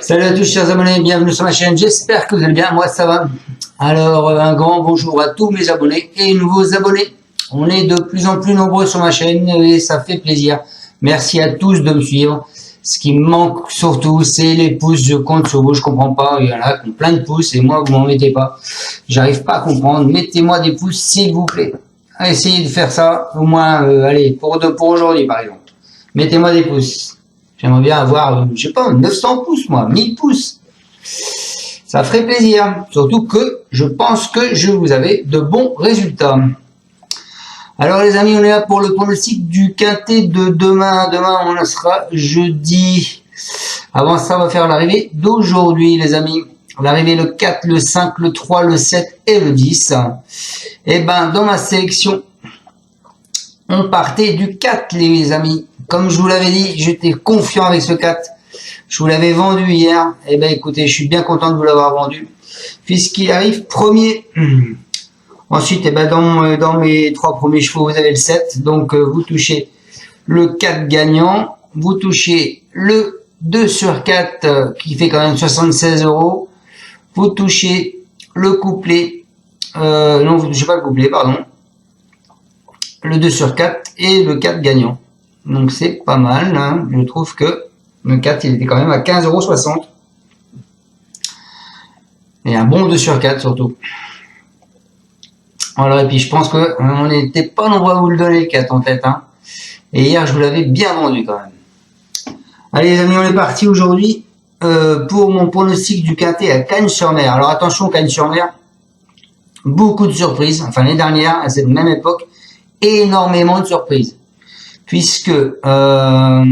Salut à tous chers abonnés, bienvenue sur ma chaîne, j'espère que vous allez bien, moi ça va. Alors un grand bonjour à tous mes abonnés et nouveaux abonnés. On est de plus en plus nombreux sur ma chaîne et ça fait plaisir. Merci à tous de me suivre. Ce qui me manque surtout, c'est les pouces. Je compte sur vous, je comprends pas. Il y en a qui ont plein de pouces et moi vous m'en mettez pas. J'arrive pas à comprendre. Mettez-moi des pouces s'il vous plaît. Essayez de faire ça au moins, allez, pour aujourd'hui par exemple. Mettez-moi des pouces. J'aimerais bien avoir, je sais pas, 900 pouces, moi, 1000 pouces. Ça ferait plaisir. Surtout que je pense que je vous avais de bons résultats. Alors les amis, on est là pour le pronostic du quintet de demain. Demain, on sera jeudi. Avant ça, on va faire l'arrivée d'aujourd'hui, les amis. L'arrivée le 4, le 5, le 3, le 7 et le 10. Et ben, dans ma sélection, on partait du 4, les amis. Comme je vous l'avais dit, j'étais confiant avec ce 4. Je vous l'avais vendu hier. Eh ben, écoutez, je suis bien content de vous l'avoir vendu. Puisqu'il arrive premier. Ensuite, eh ben, dans mes 3 premiers chevaux, vous avez le 7. Donc, vous touchez le 4 gagnant. Vous touchez le 2 sur 4 qui fait quand même 76 €. Vous touchez le couplet. Non, vous touchez pas le couplet, pardon. Le 2 sur 4 et le 4 gagnant. Donc c'est pas mal, hein. Je trouve que le 4 il était quand même à 15,60 €. Et un bon 2 sur 4 surtout. Alors et puis je pense que on n'était pas nombreux à vous le donner le 4 en tête, hein. Et hier je vous l'avais bien vendu quand même. Allez les amis, on est parti aujourd'hui pour mon pronostic du quintet à Cagnes-sur-Mer. Alors attention, Cagnes-sur-Mer, beaucoup de surprises. Enfin l'année dernière à cette même époque, énormément de surprises. Puisque l'année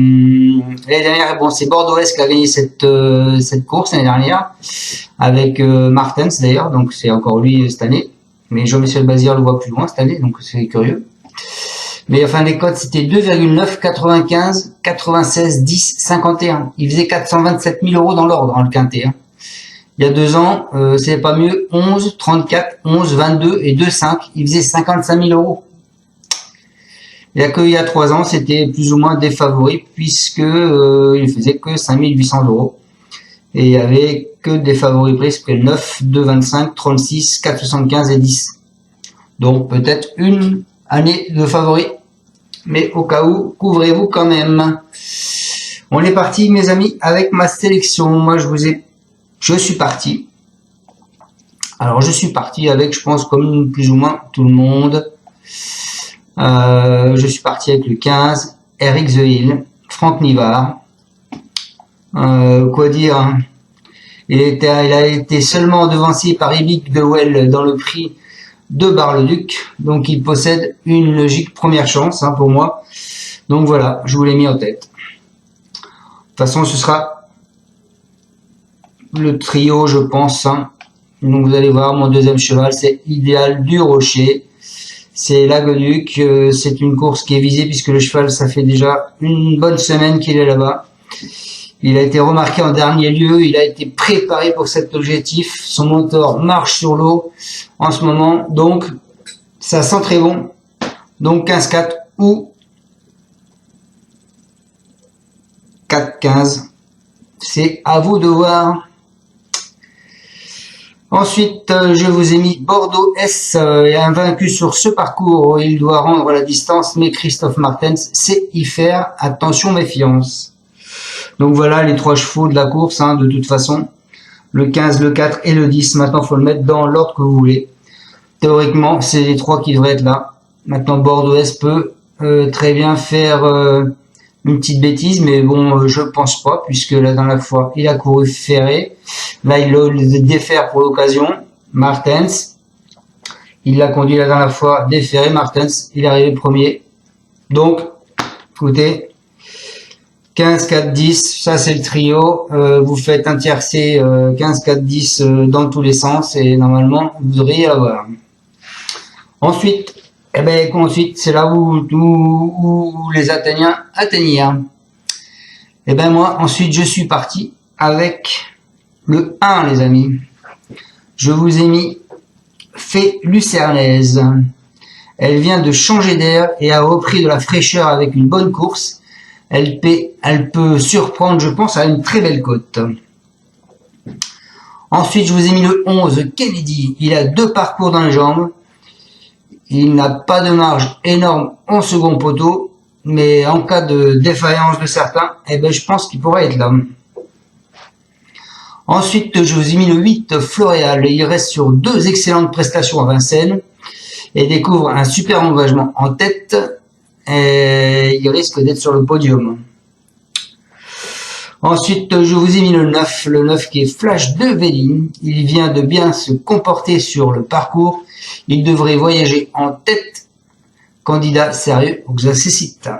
dernière, bon, c'est Bordeaux-Est qui a gagné cette course l'année dernière avec Martens d'ailleurs, donc c'est encore lui cette année. Mais Jean-Michel Bazir le voit plus loin cette année, donc c'est curieux. Mais enfin les cotes c'était 2,9, 95, 96, 10, 51. Il faisait 427 000 € dans l'ordre, hein, le quintet. Hein. Il y a 2 ans, c'est pas mieux, 11, 34, 11, 22 et 2,5. Il faisait 55 000 €. Il y a 3 ans, c'était plus ou moins des favoris puisque il faisait que 5 800 €. Et il y avait que des favoris pris, c'était 9, 2, 25, 36, 4, 75 et 10. Donc peut-être une année de favoris. Mais au cas où, couvrez-vous quand même. On est parti, mes amis, avec ma sélection. Moi, je suis parti. Alors, je suis parti avec, je pense, comme plus ou moins tout le monde. Je suis parti avec le 15, Eric The Hill, Franck Nivard. Quoi dire, hein. Il a été seulement devancé par Ebic de Well dans le prix de Bar-le-Duc. Donc il possède une logique première chance, hein, pour moi. Donc voilà, je vous l'ai mis en tête. De toute façon, ce sera le trio, je pense. Hein. Donc vous allez voir, mon deuxième cheval, c'est Idéal du Rocher. C'est l'Aqueduc, c'est une course qui est visée puisque le cheval, ça fait déjà une bonne semaine qu'il est là-bas. Il a été remarqué en dernier lieu, il a été préparé pour cet objectif. Son moteur marche sur l'eau en ce moment, donc ça sent très bon. Donc 15-4 ou 4-15, c'est à vous de voir. Ensuite, je vous ai mis Bordeaux-Est, invaincu sur ce parcours. Il doit rendre la distance, mais Christophe Martens sait y faire. Attention, méfiance. Donc voilà les 3 chevaux de la course, hein, de toute façon. Le 15, le 4 et le 10. Maintenant, il faut le mettre dans l'ordre que vous voulez. Théoriquement, c'est les 3 qui devraient être là. Maintenant, Bordeaux-Est peut très bien faire une petite bêtise, mais bon, je pense pas, puisque la dernière fois, il a couru ferré. Là, il le défaire pour l'occasion. Martens. Il l'a conduit la dernière fois déferré. Martens, il est arrivé premier. Donc, écoutez, 15, 4, 10, ça c'est le trio. Vous faites un tiercé 15, 4, 10 dans tous les sens et normalement, vous devriez l'avoir. Ensuite, ensuite, c'est là où les Athéniens atteignirent. Et ben moi, ensuite, je suis parti avec le 1, les amis. Je vous ai mis Fée Lucernaise. Elle vient de changer d'air et a repris de la fraîcheur avec une bonne course. Elle peut surprendre, je pense, à une très belle cote. Ensuite, je vous ai mis le 11, Kennedy. Il a 2 parcours dans les jambes. Il n'a pas de marge énorme en second poteau, mais en cas de défaillance de certains, eh ben, je pense qu'il pourrait être là. Ensuite, je vous ai mis le 8, Floréal. Il reste sur 2 excellentes prestations à Vincennes et découvre un super engagement en tête. Et il risque d'être sur le podium. Ensuite, je vous ai mis le 9 qui est Flash de Véline. Il vient de bien se comporter sur le parcours. Il devrait voyager en tête. Candidat sérieux aux accessites.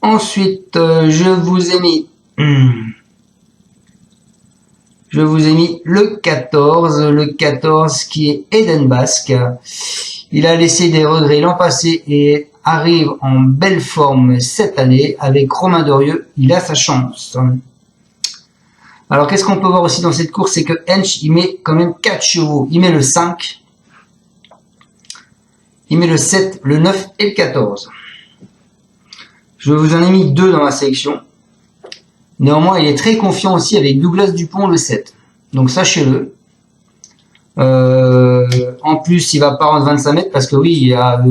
Ensuite, je vous ai mis le 14 qui est Eden Basque. Il a laissé des regrets l'an passé et arrive en belle forme cette année avec Romain Dorieux. Il a sa chance. Alors, qu'est-ce qu'on peut voir aussi dans cette course, c'est que Hench, il met quand même 4 chevaux. Il met le 5, il met le 7, le 9 et le 14. Je vous en ai mis 2 dans ma sélection. Néanmoins, il est très confiant aussi avec Douglas Dupont, le 7. Donc, sachez-le. En plus, il va pas rendre 25 mètres parce que oui, il y a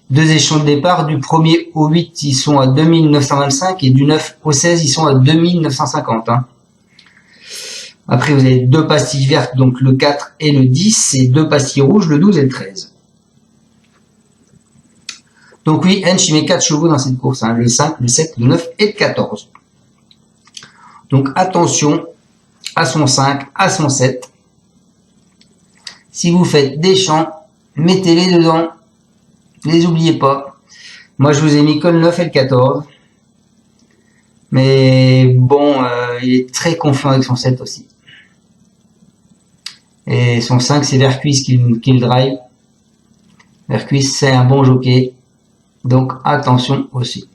2 échelons de départ. Du 1er au 8, ils sont à 2925 et du 9 au 16, ils sont à 2950. Hein. Après, vous avez 2 pastilles vertes, donc le 4 et le 10, et 2 pastilles rouges, le 12 et le 13. Donc oui, Hench, il met 4 chevaux dans cette course, hein, le 5, le 7, le 9 et le 14. Donc attention à son 5, à son 7. Si vous faites des champs, mettez-les dedans. Ne les oubliez pas. Moi, je vous ai mis que le 9 et le 14. Mais bon, il est très confiant avec son 7 aussi. Et son 5, c'est Vercuis qui le drive. Vercuis, c'est un bon jockey. Donc, attention aussi.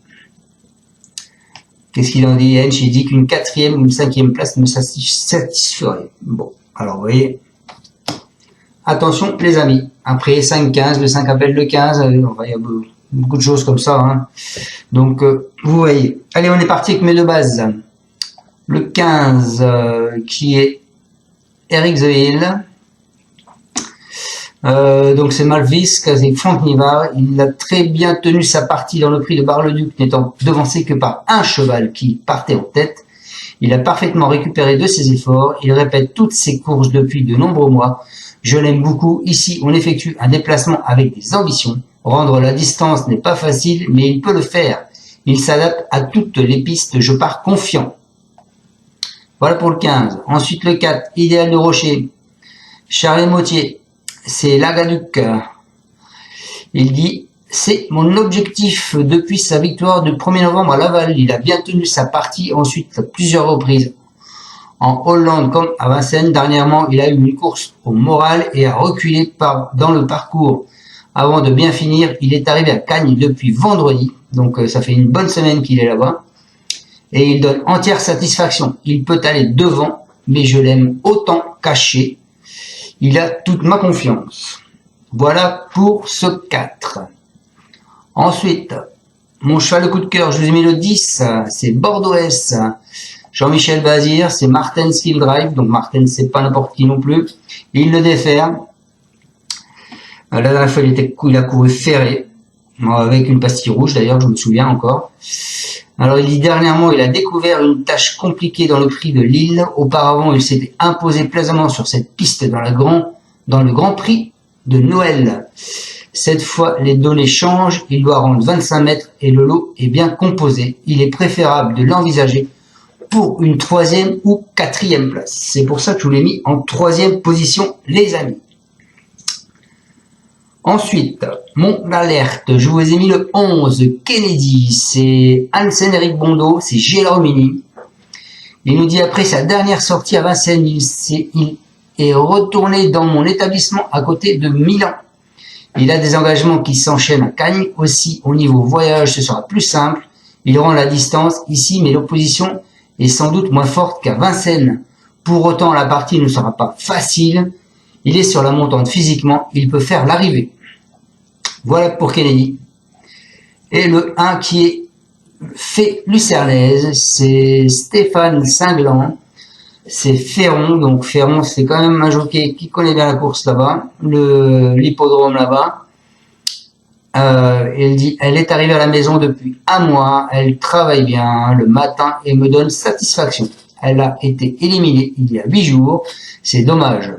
Qu'est-ce qu'il en dit, Hench? Il dit qu'une 4e ou une 5e place me satisferait. Bon, alors, vous voyez. Attention, les amis. Après 5-15, le 5 appelle le 15. Il y a beaucoup de choses comme ça. Hein. Donc, vous voyez. Allez, on est parti avec mes 2 bases. Le 15, qui est Eric The Hill. Donc c'est Malvis, c'est Franck Nivard. Il a très bien tenu sa partie dans le prix de Bar-le-Duc, n'étant devancé que par un cheval qui partait en tête. Il a parfaitement récupéré de ses efforts. Il répète toutes ses courses depuis de nombreux mois. Je l'aime beaucoup. Ici, on effectue un déplacement avec des ambitions. Rendre la distance n'est pas facile, mais il peut le faire. Il s'adapte à toutes les pistes. Je pars confiant. Voilà pour le 15. Ensuite, le 4, Idéal de Rocher. Charles Mautier. C'est Lagaduc. Il dit, c'est mon objectif depuis sa victoire du 1er novembre à Laval. Il a bien tenu sa partie ensuite à plusieurs reprises. En Hollande comme à Vincennes, dernièrement, il a eu une course au moral et a reculé dans le parcours. Avant de bien finir, il est arrivé à Cagnes depuis vendredi. Donc ça fait une bonne semaine qu'il est là-bas. Et il donne entière satisfaction. Il peut aller devant, mais je l'aime autant caché. Il a toute ma confiance. Voilà pour ce 4. Ensuite, mon cheval de coup de cœur, je vous ai mis le 10, c'est Bordeaux-S. Jean-Michel Bazir, c'est Martin Skill Drive. Donc Martin, c'est pas n'importe qui non plus. Il le déferme. La dernière fois, il a couru ferré. Avec une pastille rouge d'ailleurs, je me souviens encore. Alors il dit dernièrement, il a découvert une tâche compliquée dans le prix de Lille. Auparavant, il s'était imposé plaisamment sur cette piste dans le Grand Prix de Noël. Cette fois, les données changent. Il doit rendre 25 mètres et le lot est bien composé. Il est préférable de l'envisager pour une 3e ou 4e place. C'est pour ça que je vous l'ai mis en 3e position, les amis. Ensuite, mon alerte, je vous ai mis le 11, Kennedy, c'est Hansen Eric Bondo, c'est Gélormini. Il nous dit après sa dernière sortie à Vincennes, il est retourné dans mon établissement à côté de Milan. Il a des engagements qui s'enchaînent à Cagnes, aussi au niveau voyage ce sera plus simple. Il rend la distance ici, mais l'opposition est sans doute moins forte qu'à Vincennes. Pour autant, la partie ne sera pas facile. Il est sur la montante physiquement, il peut faire l'arrivée. Voilà pour Kennedy. Et le 1 qui est fait lucernaise, c'est Stéphane Cinglant, c'est Ferron, donc Ferron c'est quand même un jockey qui connaît bien la course là-bas, l'hippodrome là-bas. Elle dit, elle est arrivée à la maison depuis un mois, elle travaille bien le matin et me donne satisfaction. Elle a été éliminée il y a 8 jours, c'est dommage.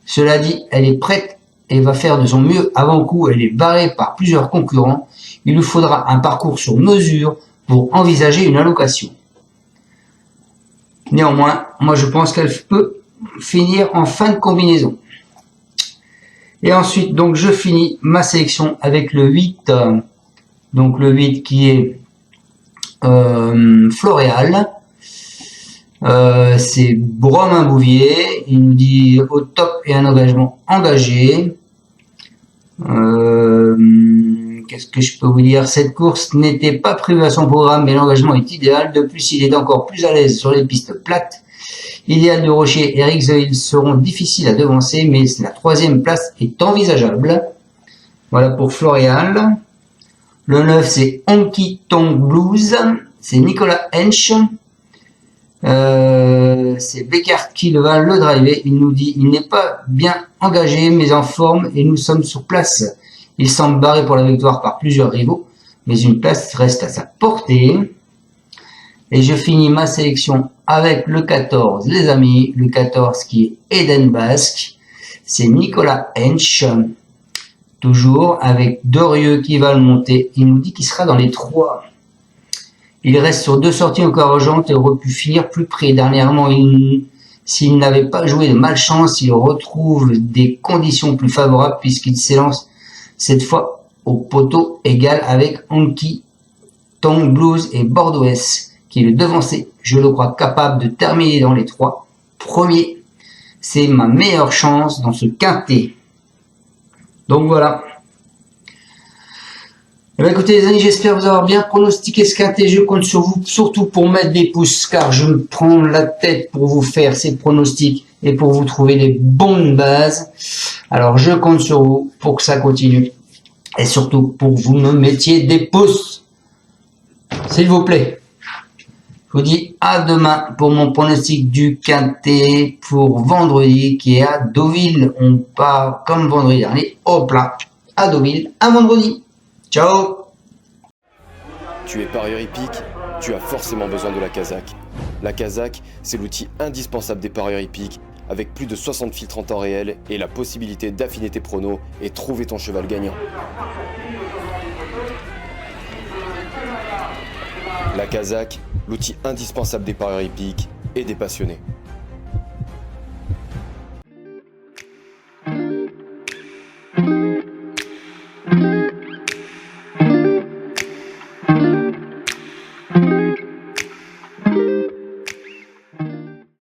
Cela dit, elle est prête et va faire de son mieux. Avant coup, elle est barrée par plusieurs concurrents. Il lui faudra un parcours sur mesure pour envisager une allocation. Néanmoins, moi je pense qu'elle peut finir en fin de combinaison. Et ensuite, donc je finis ma sélection avec le 8. Donc le 8 qui est Floréal. C'est Bromin-Bouvier. Il nous dit au top et un engagement engagé. Qu'est-ce que je peux vous dire? Cette course n'était pas prévue à son programme, mais l'engagement est idéal. De plus, il est encore plus à l'aise sur les pistes plates. Iliade de Rocher et Eric Zoil seront difficiles à devancer, mais la 3e place est envisageable. Voilà pour Floréal. Le 9, c'est Honky Tonk Blues. C'est Nicolas Hensch. C'est Beckert qui va le driver. Il nous dit, il n'est pas bien engagé, mais en forme, et nous sommes sur place. Il semble barré pour la victoire par plusieurs rivaux, mais une place reste à sa portée. Et je finis ma sélection avec le 14, les amis. Le 14 qui est Eden Basque. C'est Nicolas Hensch. Toujours avec Dorieux qui va le monter. Il nous dit qu'il sera dans les 3. Il reste sur 2 sorties encore urgentes et aurait pu finir plus près. Dernièrement, s'il n'avait pas joué de malchance, il retrouve des conditions plus favorables puisqu'il s'élance cette fois au poteau égal avec Honky Tonk Blues et Bordeaux-S qui est le devancé. Je le crois capable de terminer dans les 3 premiers. C'est ma meilleure chance dans ce quintet. Donc voilà. Eh bien, écoutez les amis, j'espère vous avoir bien pronostiqué ce quintet. Je compte sur vous, surtout pour mettre des pouces, car je me prends la tête pour vous faire ces pronostics et pour vous trouver les bonnes bases. Alors je compte sur vous pour que ça continue. Et surtout pour que vous me mettiez des pouces. S'il vous plaît. Je vous dis à demain pour mon pronostic du quintet pour vendredi qui est à Deauville. On part comme vendredi dernier, hop là, à Deauville, à vendredi. Ciao. Tu es parieur hippique, tu as forcément besoin de la Kazakh. La Kazakh, c'est l'outil indispensable des parieurs hippiques, avec plus de 60 filtres en temps réel et la possibilité d'affiner tes pronos et trouver ton cheval gagnant. La Kazakh, l'outil indispensable des parieurs hippiques et des passionnés.